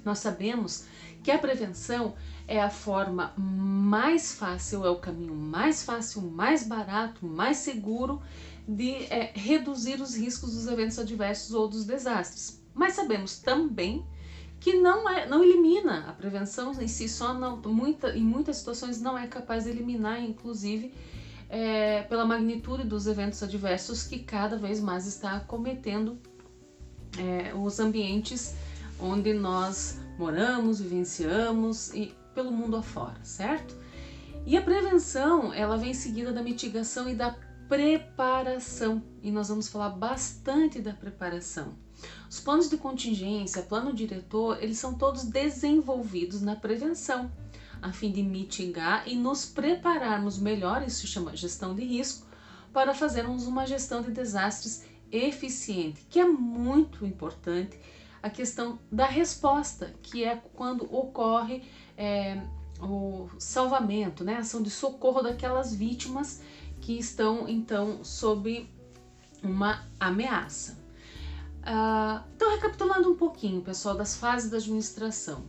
Nós sabemos que a prevenção é a forma mais fácil, é o caminho mais fácil, mais barato, mais seguro de reduzir os riscos dos eventos adversos ou dos desastres. Mas sabemos também que não elimina, a prevenção em si só em muitas situações não é capaz de eliminar, inclusive pela magnitude dos eventos adversos que cada vez mais está acometendo os ambientes onde nós moramos, vivenciamos e pelo mundo afora, certo? E a prevenção, ela vem seguida da mitigação e da preparação, e nós vamos falar bastante da preparação. Os planos de contingência, plano diretor, eles são todos desenvolvidos na prevenção, a fim de mitigar e nos prepararmos melhor, isso se chama gestão de risco, para fazermos uma gestão de desastres eficiente, que é muito importante a questão da resposta, que é quando ocorre o salvamento, né, a ação de socorro daquelas vítimas que estão então sob uma ameaça. Então, recapitulando um pouquinho, pessoal, das fases da administração.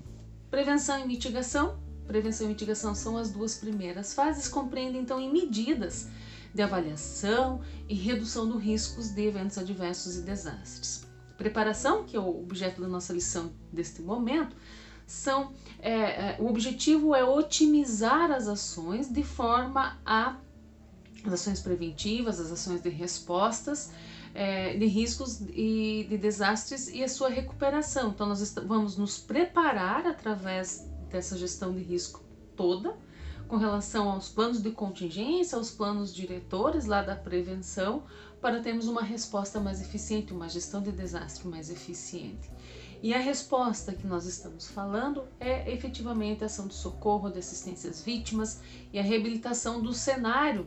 Prevenção e mitigação. Prevenção e mitigação são as duas primeiras fases, compreendem então em medidas de avaliação e redução dos riscos de eventos adversos e desastres. Preparação, que é o objeto da nossa lição deste momento, o objetivo é otimizar as ações de forma as ações preventivas, as ações de respostas de riscos e de desastres e a sua recuperação. Então nós vamos nos preparar através dessa gestão de risco toda, com relação aos planos de contingência, aos planos diretores lá da prevenção, para termos uma resposta mais eficiente, uma gestão de desastre mais eficiente. E a resposta que nós estamos falando é efetivamente a ação de socorro, de assistência às vítimas e a reabilitação do cenário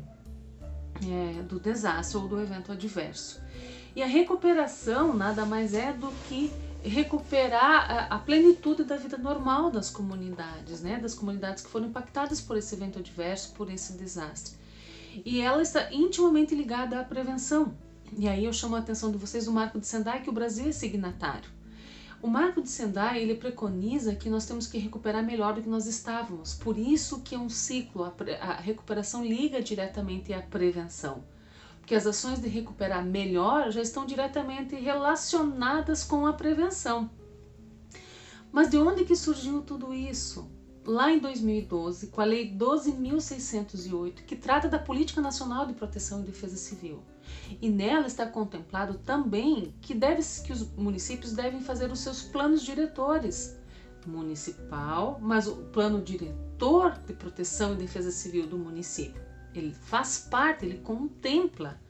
do desastre ou do evento adverso. E a recuperação nada mais é do que recuperar a plenitude da vida normal das comunidades, né? Das comunidades que foram impactadas por esse evento adverso, por esse desastre. E ela está intimamente ligada à prevenção. E aí eu chamo a atenção de vocês do Marco de Sendai, que o Brasil é signatário. O Marco de Sendai, ele preconiza que nós temos que recuperar melhor do que nós estávamos. Por isso que é um ciclo, a recuperação liga diretamente à prevenção. Porque as ações de recuperar melhor já estão diretamente relacionadas com a prevenção. Mas de onde que surgiu tudo isso? Lá em 2012, com a Lei 12.608, que trata da Política Nacional de Proteção e Defesa Civil. E nela está contemplado também que os municípios devem fazer os seus planos diretores municipal, mas o plano diretor de proteção e defesa civil do município, ele faz parte, ele contempla.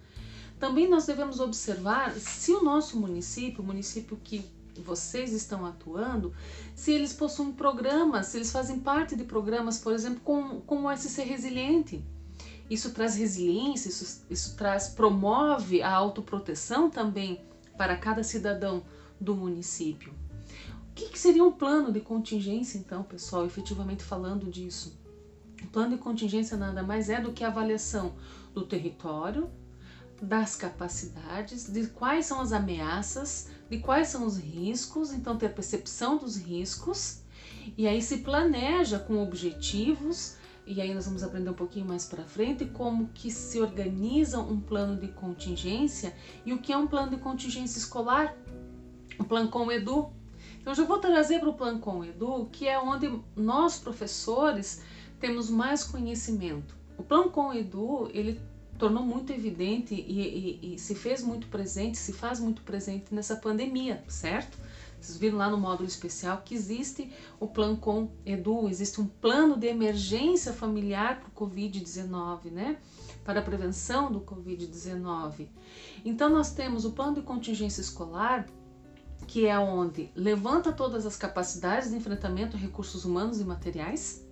Também nós devemos observar se o nosso município, o município que vocês estão atuando, se eles possuem programas, se eles fazem parte de programas, por exemplo, como o SC Resiliente. Isso traz resiliência, isso promove a autoproteção também para cada cidadão do município. O que seria um plano de contingência, então, pessoal, efetivamente falando disso? O plano de contingência nada mais é do que a avaliação do território, das capacidades, de quais são as ameaças, de quais são os riscos, então ter percepção dos riscos, e aí se planeja com objetivos, e aí nós vamos aprender um pouquinho mais para frente como que se organiza um plano de contingência e o que é um plano de contingência escolar, o Plancom Edu. Então eu já vou trazer para o Plancom Edu, que é onde nós professores temos mais conhecimento. O Plancom Edu, ele tornou muito evidente e se fez muito presente, se faz muito presente nessa pandemia, certo? Vocês viram lá no módulo especial que existe o Plancom Edu, existe um plano de emergência familiar para o Covid-19, né? Para a prevenção do Covid-19. Então nós temos o plano de contingência escolar, que é onde levanta todas as capacidades de enfrentamento a recursos humanos e materiais,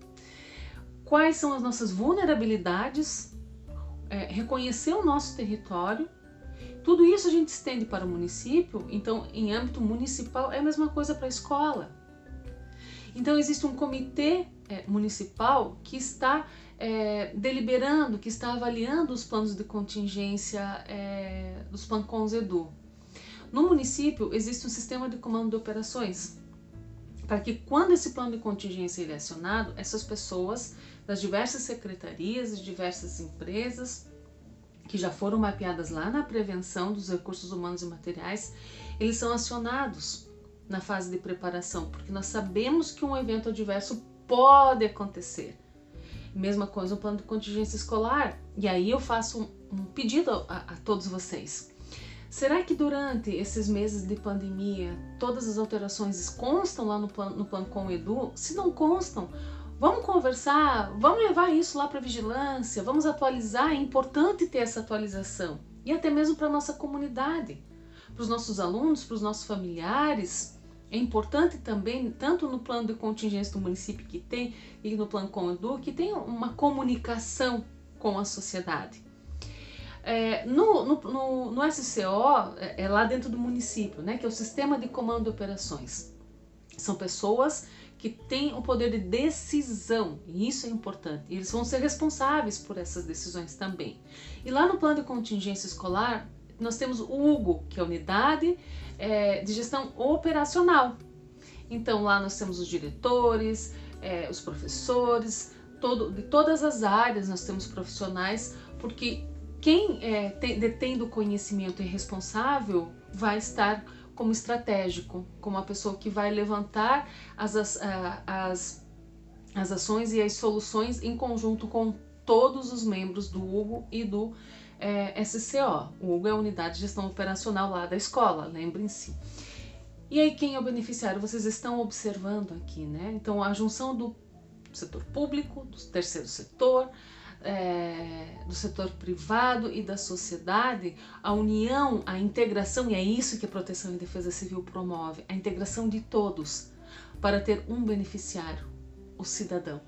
quais são as nossas vulnerabilidades, reconhecer o nosso território. Tudo isso a gente estende para o município, então em âmbito municipal é a mesma coisa para a escola. Então existe um comitê municipal que está deliberando, que está avaliando os planos de contingência dos Plancoms Edu. No município existe um sistema de comando de operações, para que quando esse plano de contingência ele é acionado, essas pessoas das diversas secretarias, de diversas empresas, que já foram mapeadas lá na prevenção dos recursos humanos e materiais, eles são acionados na fase de preparação, porque nós sabemos que um evento adverso pode acontecer. Mesma coisa no plano de contingência escolar. E aí eu faço um pedido a todos vocês. Será que durante esses meses de pandemia, todas as alterações constam lá no plano com o Edu? Se não constam, vamos conversar, vamos levar isso lá para a vigilância, vamos atualizar, é importante ter essa atualização. E até mesmo para a nossa comunidade, para os nossos alunos, para os nossos familiares. É importante também, tanto no plano de contingência do município que tem, e no plano com o Edu, que tenha uma comunicação com a sociedade. No SCO, é lá dentro do município, né, que é o Sistema de Comando de Operações. São pessoas que têm o poder de decisão, e isso é importante. E eles vão ser responsáveis por essas decisões também. E lá no plano de contingência escolar, nós temos o UGO, que é a Unidade de Gestão Operacional. Então lá nós temos os diretores, os professores, de todas as áreas nós temos profissionais, porque quem detém do conhecimento e responsável vai estar como estratégico, como a pessoa que vai levantar as ações e as soluções em conjunto com todos os membros do UGO e do SCO. O UGO é a Unidade de Gestão Operacional lá da escola, lembrem-se. E aí quem é o beneficiário? Vocês estão observando aqui, né? Então a junção do setor público, do terceiro setor, do setor privado e da sociedade, a união, a integração, e é isso que a Proteção e Defesa Civil promove, a integração de todos para ter um beneficiário, o cidadão.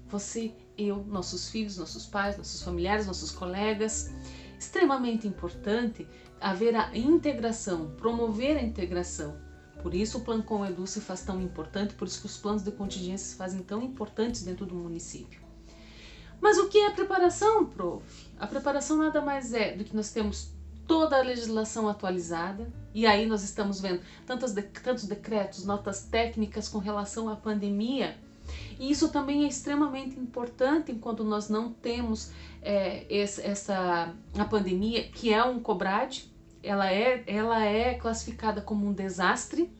Você, eu, nossos filhos, nossos pais, nossos familiares, nossos colegas. Extremamente importante haver a integração, promover a integração. Por isso o plano com o Edu se faz tão importante, por isso que os planos de contingência se fazem tão importantes dentro do município. Mas o que é a preparação, prof? A preparação nada mais é do que nós temos toda a legislação atualizada, e aí nós estamos vendo tantos decretos, notas técnicas com relação à pandemia. E isso também é extremamente importante enquanto nós não temos a pandemia, que é um COBRAD, ela é classificada como um desastre.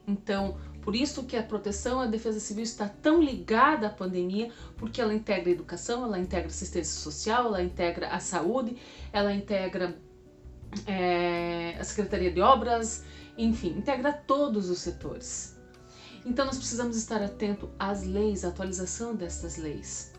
Então, por isso que a proteção e a defesa civil está tão ligada à pandemia, porque ela integra a educação, ela integra a assistência social, ela integra a saúde, ela integra a Secretaria de Obras, enfim, integra todos os setores. Então nós precisamos estar atento às leis, à atualização destas leis.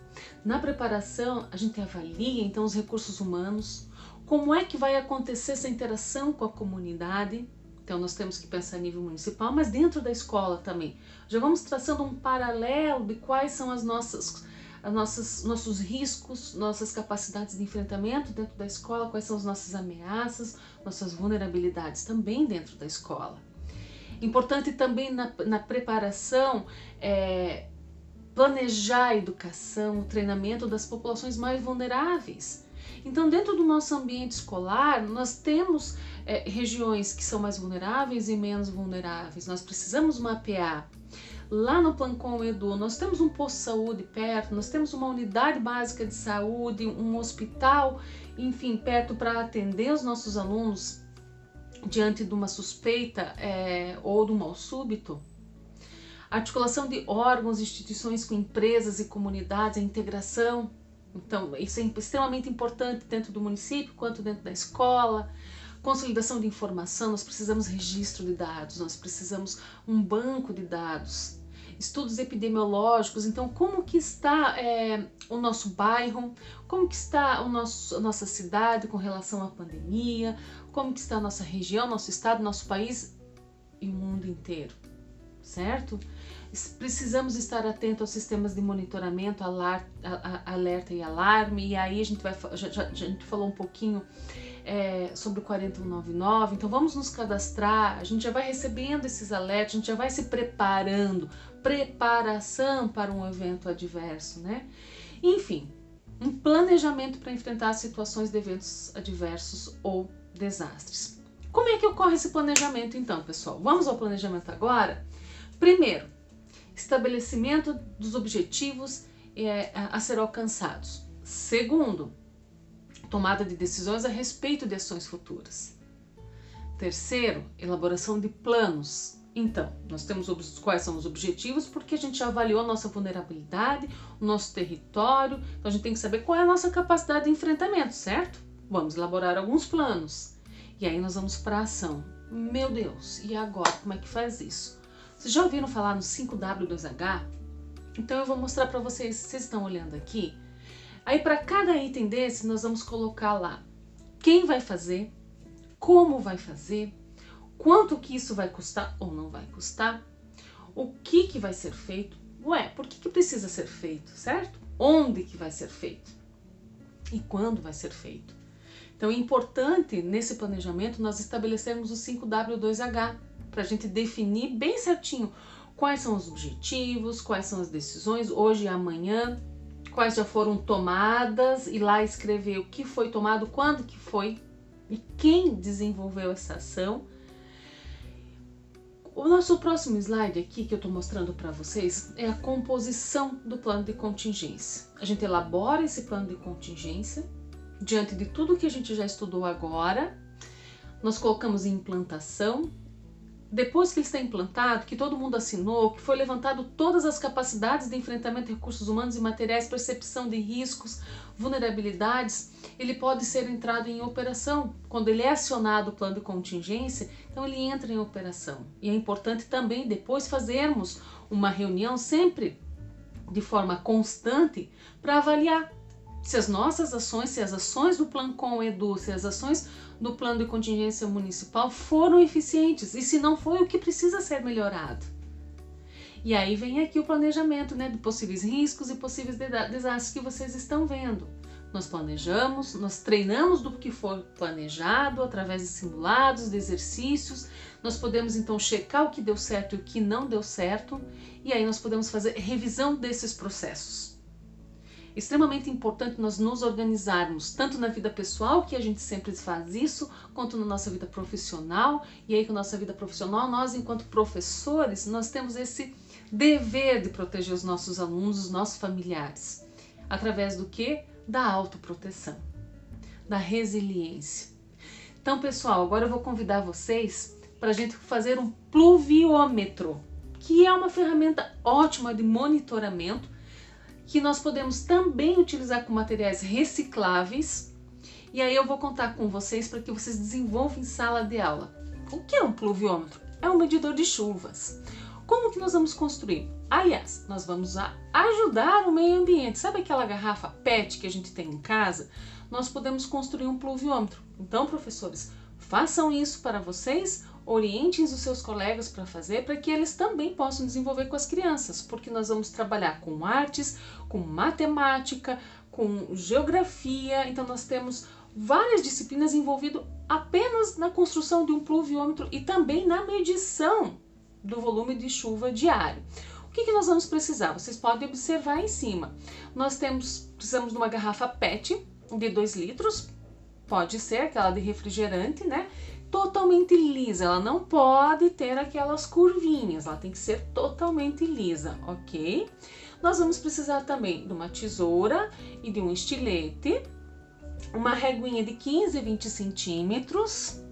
Na preparação, a gente avalia então os recursos humanos, como é que vai acontecer essa interação com a comunidade. Então nós temos que pensar a nível municipal, mas dentro da escola também. Já vamos traçando um paralelo de quais são nossos riscos, nossas capacidades de enfrentamento dentro da escola, quais são as nossas ameaças, nossas vulnerabilidades também dentro da escola. Importante também na preparação planejar a educação, o treinamento das populações mais vulneráveis. Então, dentro do nosso ambiente escolar, nós temos regiões que são mais vulneráveis e menos vulneráveis. Nós precisamos mapear. Lá no plano com o Edu, nós temos um posto de saúde perto, nós temos uma unidade básica de saúde, um hospital, enfim, perto para atender os nossos alunos diante de uma suspeita ou de um mal súbito. Articulação de órgãos, instituições com empresas e comunidades, a integração. Então, isso é extremamente importante dentro do município, quanto dentro da escola. Consolidação de informação, nós precisamos registro de dados, nós precisamos um banco de dados. Estudos epidemiológicos, então como que está o nosso bairro, como que está a nossa cidade com relação à pandemia, como que está a nossa região, nosso estado, nosso país e o mundo inteiro, certo? Precisamos estar atentos aos sistemas de monitoramento, alerta e alarme, e aí a gente falou um pouquinho sobre o 4199, então vamos nos cadastrar, a gente já vai recebendo esses alertas, a gente já vai se preparando, preparação para um evento adverso, né? Enfim, um planejamento para enfrentar as situações de eventos adversos ou desastres. Como é que ocorre esse planejamento então, pessoal? Vamos ao planejamento agora? Primeiro, estabelecimento dos objetivos a ser alcançados. Segundo, tomada de decisões a respeito de ações futuras. Terceiro, elaboração de planos. Então, nós temos quais são os objetivos, porque a gente já avaliou a nossa vulnerabilidade, o nosso território, então a gente tem que saber qual é a nossa capacidade de enfrentamento, certo? Vamos elaborar alguns planos. E aí nós vamos para a ação. Meu Deus, e agora como é que faz isso? Vocês já ouviram falar no 5W2H? Então eu vou mostrar para vocês, vocês estão olhando aqui. Aí para cada item desse nós vamos colocar lá quem vai fazer, como vai fazer, quanto que isso vai custar ou não vai custar, o que vai ser feito, por que precisa ser feito, certo? Onde que vai ser feito e quando vai ser feito. Então é importante nesse planejamento nós estabelecermos o 5W2H para a gente definir bem certinho quais são os objetivos, quais são as decisões, hoje e amanhã, quais já foram tomadas e lá escrever o que foi tomado, quando que foi e quem desenvolveu essa ação. O nosso próximo slide aqui que eu estou mostrando para vocês é a composição do plano de contingência. A gente elabora esse plano de contingência diante de tudo que a gente já estudou agora, nós colocamos em implantação. Depois que ele está implantado, que todo mundo assinou, que foi levantado todas as capacidades de enfrentamento de recursos humanos e materiais, percepção de riscos, vulnerabilidades, ele pode ser entrado em operação. Quando ele é acionado o plano de contingência, então ele entra em operação. E é importante também depois fazermos uma reunião sempre de forma constante para avaliar se as nossas ações, se as ações do Plano Com Edu, se as ações do plano de contingência municipal foram eficientes e se não foi, o que precisa ser melhorado. E aí vem aqui o planejamento, né, de possíveis riscos e possíveis desastres que vocês estão vendo. Nós planejamos, nós treinamos do que foi planejado através de simulados, de exercícios. Nós podemos então checar o que deu certo e o que não deu certo e aí nós podemos fazer revisão desses processos. Extremamente importante nós nos organizarmos, tanto na vida pessoal, que a gente sempre faz isso, quanto na nossa vida profissional. E aí com a nossa vida profissional, nós enquanto professores, nós temos esse dever de proteger os nossos alunos, os nossos familiares. Através do quê? Da autoproteção, da resiliência. Então pessoal, agora eu vou convidar vocês para a gente fazer um pluviômetro, que é uma ferramenta ótima de monitoramento, que nós podemos também utilizar com materiais recicláveis. E aí eu vou contar com vocês para que vocês desenvolvam em sala de aula. O que é um pluviômetro? É um medidor de chuvas. Como que nós vamos construir? Aliás, nós vamos ajudar o meio ambiente. Sabe aquela garrafa PET que a gente tem em casa? Nós podemos construir um pluviômetro. Então, professores, façam isso para vocês, orientem os seus colegas para fazer, para que eles também possam desenvolver com as crianças, porque nós vamos trabalhar com artes, com matemática, com geografia, então nós temos várias disciplinas envolvidas apenas na construção de um pluviômetro e também na medição do volume de chuva diário. O que nós vamos precisar? Vocês podem observar em cima. Nós precisamos de uma garrafa PET de 2 litros, pode ser aquela de refrigerante, né? Totalmente lisa, ela não pode ter aquelas curvinhas, ela tem que ser totalmente lisa, ok? Nós vamos precisar também de uma tesoura e de um estilete, uma reguinha de 15 a 20 centímetros,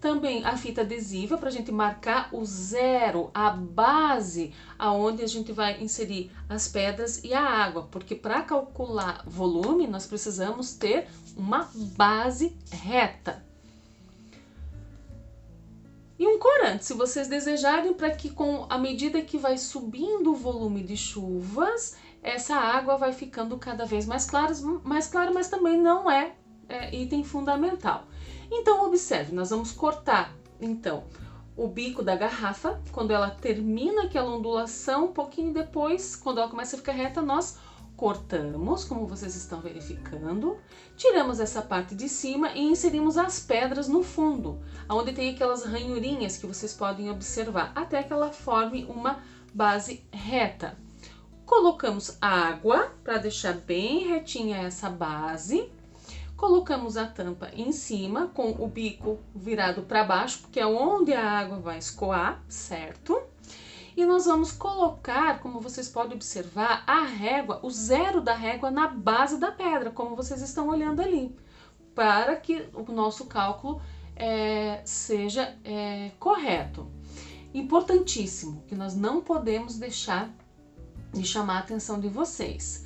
também a fita adesiva para a gente marcar o zero, a base aonde a gente vai inserir as pedras e a água, porque para calcular volume nós precisamos ter uma base reta. E um corante, se vocês desejarem, para que com a medida que vai subindo o volume de chuvas, essa água vai ficando cada vez mais clara, mas também não é item fundamental. Então observe, nós vamos cortar então o bico da garrafa, quando ela termina aquela ondulação, um pouquinho depois, quando ela começa a ficar reta, nós cortamos, como vocês estão verificando, tiramos essa parte de cima e inserimos as pedras no fundo, onde tem aquelas ranhurinhas que vocês podem observar, até que ela forme uma base reta. Colocamos água para deixar bem retinha essa base, colocamos a tampa em cima com o bico virado para baixo, porque é onde a água vai escoar, certo? e nós vamos colocar, como vocês podem observar, a régua, o zero da régua na base da pedra, como vocês estão olhando ali, para que o nosso cálculo seja correto. Importantíssimo, que nós não podemos deixar de chamar a atenção de vocês.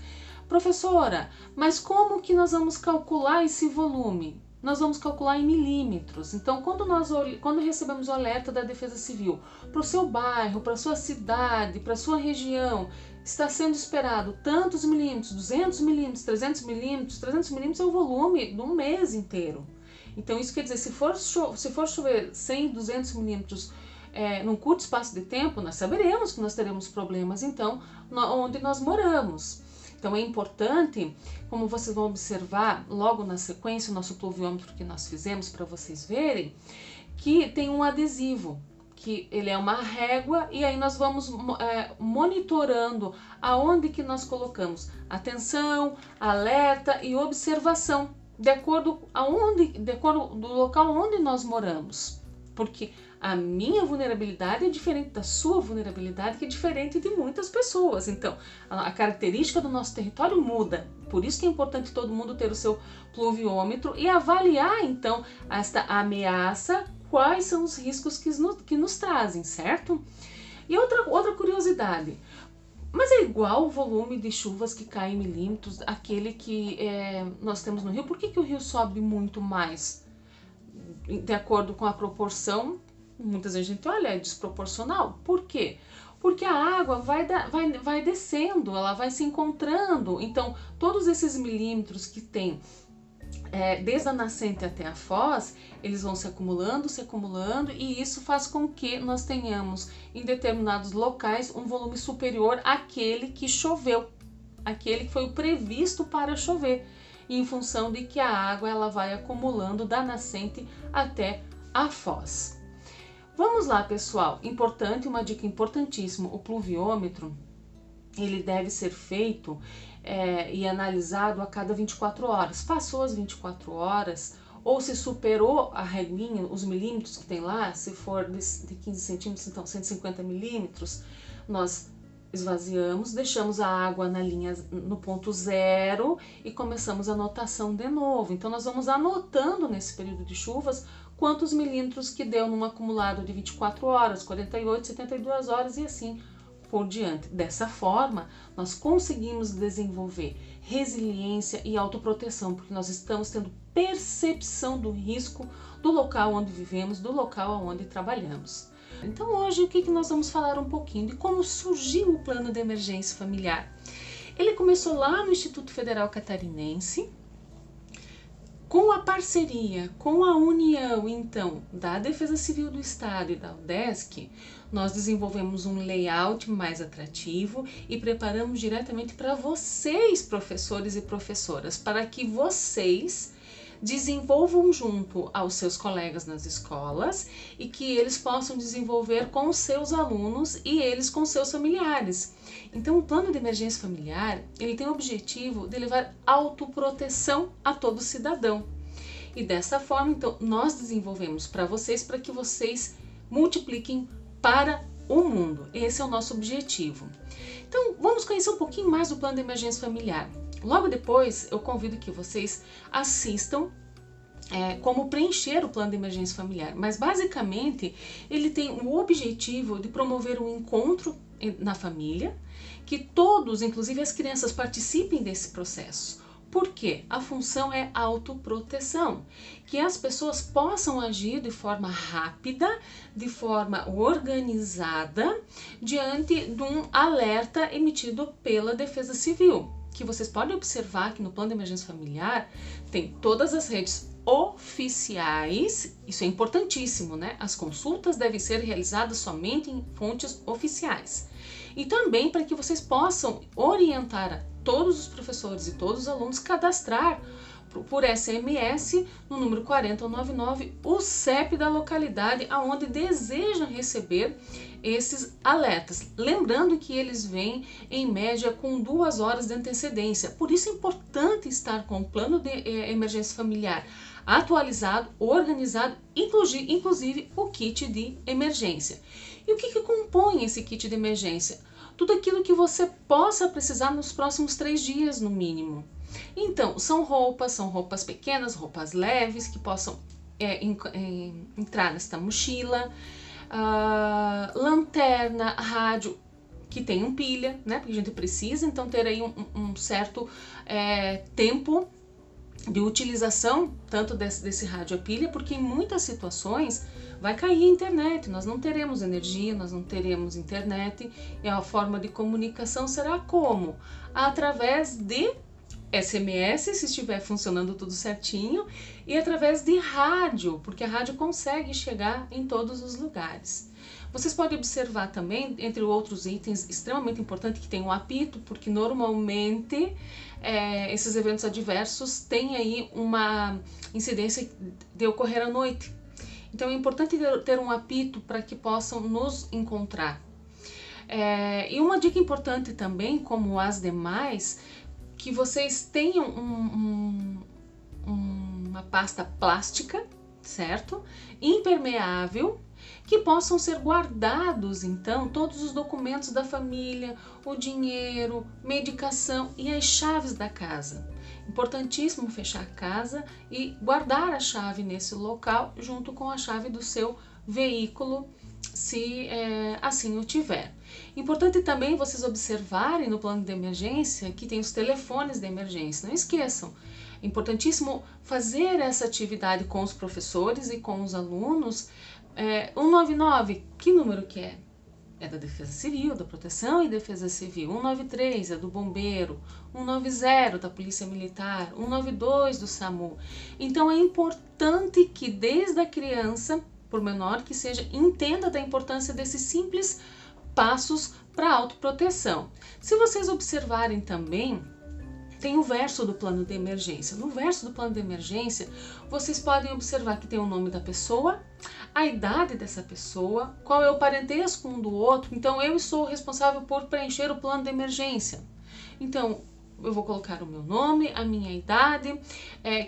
Professora, mas como que nós vamos calcular esse volume? Nós vamos calcular em milímetros. Então, quando recebemos o alerta da Defesa Civil para o seu bairro, para a sua cidade, para a sua região, está sendo esperado tantos milímetros, 200 milímetros, 300 milímetros. 300 milímetros é o volume de um mês inteiro. Então, isso quer dizer, se for chover 100, 200 milímetros num curto espaço de tempo, nós saberemos que nós teremos problemas, então, onde nós moramos. Então, é importante, como vocês vão observar logo na sequência, o nosso pluviômetro que nós fizemos para vocês verem, que tem um adesivo, que ele é uma régua, e aí nós vamos monitorando aonde que nós colocamos atenção, alerta e observação, de acordo do local onde nós moramos. Porque a minha vulnerabilidade é diferente da sua vulnerabilidade, que é diferente de muitas pessoas. Então, a característica do nosso território muda. Por isso que é importante todo mundo ter o seu pluviômetro e avaliar, então, esta ameaça, quais são os riscos que nos trazem, certo? E outra curiosidade, mas é igual o volume de chuvas que cai em milímetros, aquele que nós temos no rio? Por que o rio sobe muito mais? De acordo com a proporção, muitas vezes a gente olha, é desproporcional. Por quê? Porque a água vai descendo, ela vai se encontrando. Então, todos esses milímetros que tem desde a nascente até a foz, eles vão se acumulando, e isso faz com que nós tenhamos em determinados locais um volume superior àquele que choveu, aquele que foi o previsto para chover, em função de que a água ela vai acumulando da nascente até a foz. Vamos lá, pessoal, uma dica importantíssima, o pluviômetro, ele deve ser feito e analisado a cada 24 horas. Passou as 24 horas, ou se superou a reguinha, os milímetros que tem lá, se for de 15 centímetros, então 150 milímetros, nós esvaziamos, deixamos a água na linha no ponto zero e começamos a anotação de novo. Então, nós vamos anotando nesse período de chuvas quantos milímetros que deu num acumulado de 24 horas, 48, 72 horas e assim por diante. Dessa forma, nós conseguimos desenvolver resiliência e autoproteção, porque nós estamos tendo percepção do risco do local onde vivemos, do local onde trabalhamos. Então hoje o que nós vamos falar um pouquinho de como surgiu o Plano de Emergência Familiar. Ele começou lá no Instituto Federal Catarinense, com a parceria, com a união então da Defesa Civil do Estado e da UDESC. Nós desenvolvemos um layout mais atrativo e preparamos diretamente para vocês, professores e professoras, para que vocês desenvolvam junto aos seus colegas nas escolas e que eles possam desenvolver com os seus alunos e eles com seus familiares. Então, o Plano de Emergência Familiar, ele tem o objetivo de levar autoproteção a todo cidadão. E dessa forma, então, nós desenvolvemos para vocês, para que vocês multipliquem para o mundo. Esse é o nosso objetivo. Então, vamos conhecer um pouquinho mais do Plano de Emergência Familiar. Logo depois, eu convido que vocês assistam como preencher o Plano de Emergência Familiar. Mas, basicamente, ele tem o objetivo de promover um encontro na família, que todos, inclusive as crianças, participem desse processo. Por quê? A função é autoproteção, que as pessoas possam agir de forma rápida, de forma organizada, diante de um alerta emitido pela Defesa Civil. Que vocês podem observar que no Plano de Emergência Familiar tem todas as redes oficiais, isso é importantíssimo, né? As consultas devem ser realizadas somente em fontes oficiais. E também para que vocês possam orientar a todos os professores e todos os alunos cadastrar por SMS no número 4099 o CEP da localidade aonde desejam receber esses alertas. Lembrando que eles vêm em média com 2 horas de antecedência. Por isso é importante estar com o Plano de Emergência Familiar atualizado, organizado, inclusive o kit de emergência. E o que compõe esse kit de emergência? Tudo aquilo que você possa precisar nos próximos 3 dias, no mínimo. Então, são roupas pequenas, roupas leves, que possam entrar nesta mochila, lanterna, rádio, que tenham pilha, né? Porque a gente precisa, então, ter aí um certo tempo de utilização tanto desse rádio a pilha, porque em muitas situações vai cair a internet, nós não teremos energia, nós não teremos internet, e a forma de comunicação será como? Através de SMS, se estiver funcionando tudo certinho, e através de rádio, porque a rádio consegue chegar em todos os lugares. Vocês podem observar também, entre outros itens extremamente importantes, que tem um apito, porque normalmente esses eventos adversos têm aí uma incidência de ocorrer à noite. Então é importante ter um apito para que possam nos encontrar. E uma dica importante também, como as demais, que vocês tenham uma pasta plástica, certo? Impermeável, que possam ser guardados, então, todos os documentos da família, o dinheiro, medicação e as chaves da casa. Importantíssimo fechar a casa e guardar a chave nesse local, junto com a chave do seu veículo, se assim o tiver. Importante também vocês observarem no plano de emergência que tem os telefones de emergência, não esqueçam. Importantíssimo fazer essa atividade com os professores e com os alunos. 199, que número que é? É da Defesa Civil, da Proteção e Defesa Civil. 193 é do Bombeiro, 190 da Polícia Militar, 192 do SAMU. Então é importante que desde a criança, por menor que seja, entenda da importância desses simples passos para autoproteção. Se vocês observarem também, tem o verso do plano de emergência. No verso do plano de emergência, vocês podem observar que tem o nome da pessoa, a idade dessa pessoa, qual é o parentesco um do outro. Então, eu sou responsável por preencher o plano de emergência. Então, eu vou colocar o meu nome, a minha idade,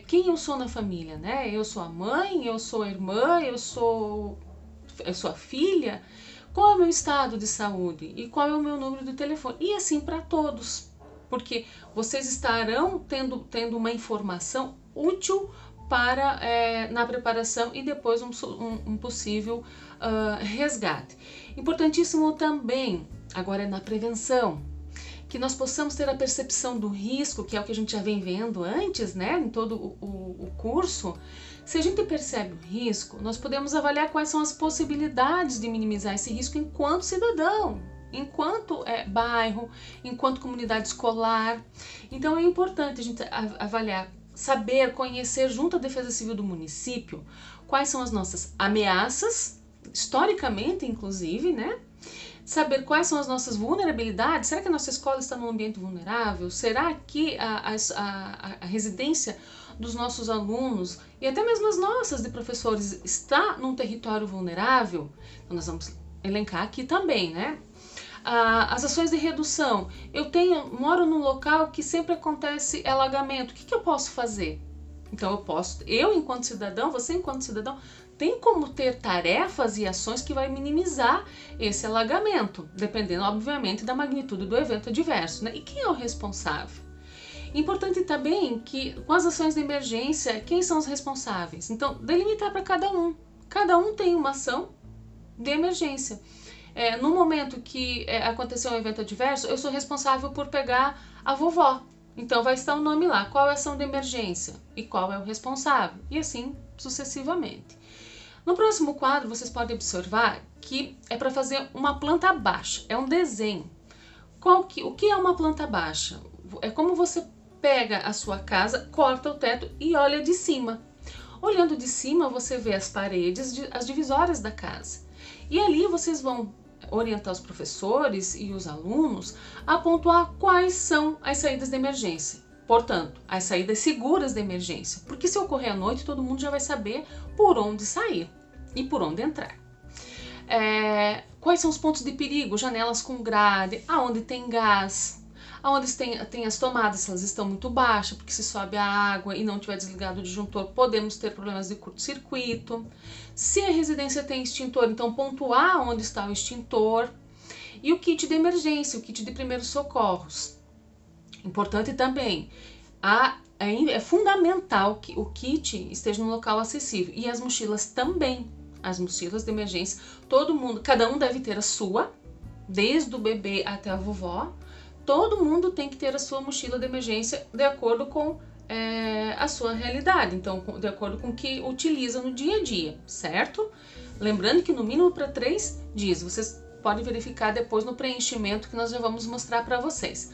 quem eu sou na família, né? Eu sou a mãe, eu sou a irmã, eu sou a filha. Qual é o meu estado de saúde e qual é o meu número de telefone? E assim para todos, porque vocês estarão tendo uma informação útil para na preparação e depois um possível resgate. Importantíssimo também, agora é na prevenção, que nós possamos ter a percepção do risco, que é o que a gente já vem vendo antes, né, em todo o curso. Se a gente percebe o risco, nós podemos avaliar quais são as possibilidades de minimizar esse risco enquanto cidadão, enquanto bairro, enquanto comunidade escolar. Então é importante a gente avaliar, saber, conhecer junto à Defesa Civil do município quais são as nossas ameaças, historicamente inclusive, né? Saber quais são as nossas vulnerabilidades. Será que a nossa escola está num ambiente vulnerável? Será que a residência dos nossos alunos e até mesmo as nossas de professores está num território vulnerável? Então nós vamos elencar aqui também, né? As ações de redução. Eu moro num local que sempre acontece alagamento. O que eu posso fazer? Então eu enquanto cidadão, você enquanto cidadão, tem como ter tarefas e ações que vai minimizar esse alagamento, dependendo, obviamente, da magnitude do evento adverso, né? E quem é o responsável? Importante também que, com as ações de emergência, quem são os responsáveis? Então, delimitar para cada um. Cada um tem uma ação de emergência. No momento que aconteceu um evento adverso, eu sou responsável por pegar a vovó. Então, vai estar o nome lá. Qual é a ação de emergência? E qual é o responsável? E assim, sucessivamente. No próximo quadro, vocês podem observar que é para fazer uma planta baixa. É um desenho. O que é uma planta baixa? É como você pega a sua casa, corta o teto e olha de cima. Olhando de cima, você vê as paredes, as divisórias da casa. E ali vocês vão orientar os professores e os alunos a pontuar quais são as saídas de emergência. Portanto, as saídas seguras de emergência. Porque se ocorrer à noite, todo mundo já vai saber por onde sair e por onde entrar. Quais são os pontos de perigo? Janelas com grade, aonde tem gás, Onde tem as tomadas, se elas estão muito baixas, porque se sobe a água e não tiver desligado o disjuntor, podemos ter problemas de curto-circuito. Se a residência tem extintor, então pontuar onde está o extintor. E o kit de emergência, o kit de primeiros socorros. Importante também, é fundamental que o kit esteja no local acessível. E as mochilas também, as mochilas de emergência, todo mundo, cada um deve ter a sua, desde o bebê até a vovó. Todo mundo tem que ter a sua mochila de emergência de acordo com a sua realidade, então de acordo com o que utiliza no dia a dia, certo? Lembrando que no mínimo para 3 dias, vocês podem verificar depois no preenchimento que nós já vamos mostrar para vocês.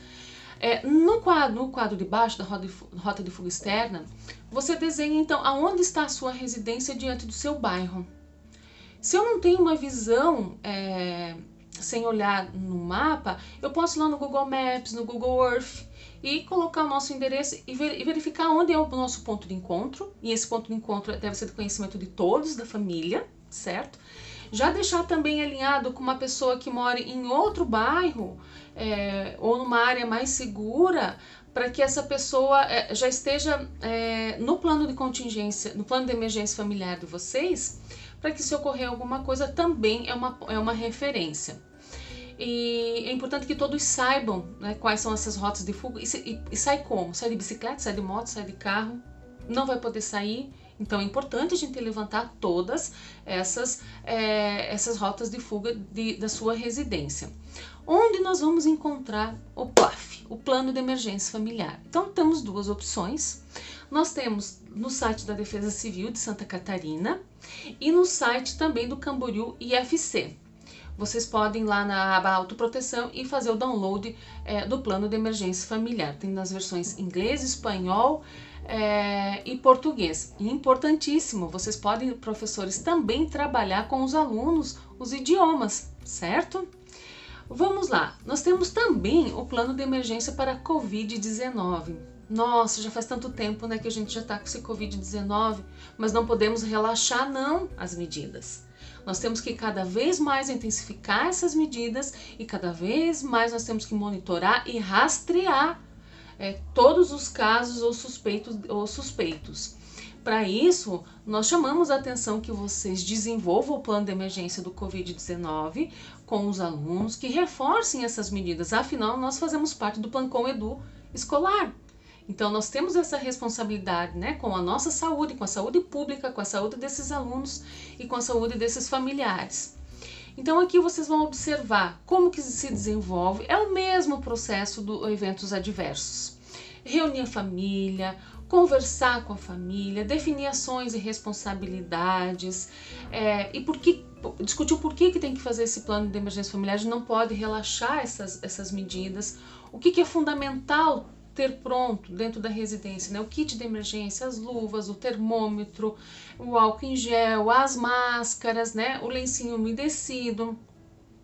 No quadro de baixo da rota de fuga externa, você desenha então aonde está a sua residência diante do seu bairro. Se eu não tenho uma visão sem olhar no mapa, eu posso ir lá no Google Maps, no Google Earth e colocar o nosso endereço e verificar onde é o nosso ponto de encontro. E esse ponto de encontro deve ser de conhecimento de todos da família, certo? Já deixar também alinhado com uma pessoa que mora em outro bairro ou numa área mais segura, para que essa pessoa já esteja no plano de contingência, no plano de emergência familiar de vocês, para que se ocorrer alguma coisa também é uma referência. E é importante que todos saibam, né, quais são essas rotas de fuga e sai como? Sai de bicicleta, sai de moto, sai de carro, não vai poder sair. Então é importante a gente levantar todas essas rotas de fuga da sua residência. Onde nós vamos encontrar o PLAF, o Plano de Emergência Familiar? Então temos 2 opções. Nós temos no site da Defesa Civil de Santa Catarina e no site também do Camboriú IFC. Vocês podem ir lá na aba Autoproteção e fazer o download do Plano de Emergência Familiar. Tem nas versões inglês, espanhol e português. E importantíssimo, vocês podem, professores, também trabalhar com os alunos os idiomas, certo? Vamos lá, nós temos também o plano de emergência para a Covid-19. Nossa, já faz tanto tempo, né, que a gente já está com esse Covid-19, mas não podemos relaxar não as medidas. Nós temos que cada vez mais intensificar essas medidas e cada vez mais nós temos que monitorar e rastrear todos os casos ou suspeitos. Para isso, nós chamamos a atenção que vocês desenvolvam o plano de emergência do Covid-19 com os alunos, que reforcem essas medidas. Afinal, nós fazemos parte do Plancom Edu escolar. Então, nós temos essa responsabilidade, né, com a nossa saúde, com a saúde pública, com a saúde desses alunos e com a saúde desses familiares. Então, aqui vocês vão observar como que se desenvolve. É o mesmo processo do eventos adversos. Reunir a família, conversar com a família, definir ações e responsabilidades e discutir o porquê que tem que fazer esse plano de emergência familiar. A gente não pode relaxar essas medidas. O que é fundamental ter pronto dentro da residência, né? O kit de emergência, as luvas, o termômetro, o álcool em gel, as máscaras, né? O lencinho umedecido.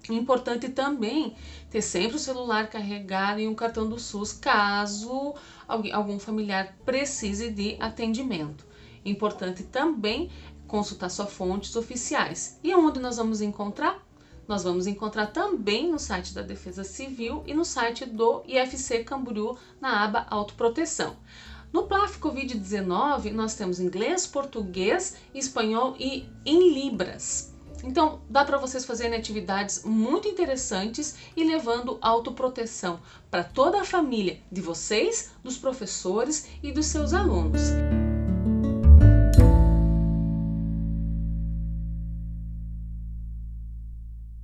Importante também ter sempre o celular carregado e um cartão do SUS, caso algum familiar precise de atendimento. Importante também consultar suas fontes oficiais. E onde nós vamos encontrar? Nós vamos encontrar também no site da Defesa Civil e no site do IFC Camboriú, na aba Autoproteção. No PLAF Covid-19, nós temos inglês, português, espanhol e em Libras. Então, dá para vocês fazerem atividades muito interessantes e levando autoproteção para toda a família de vocês, dos professores e dos seus alunos.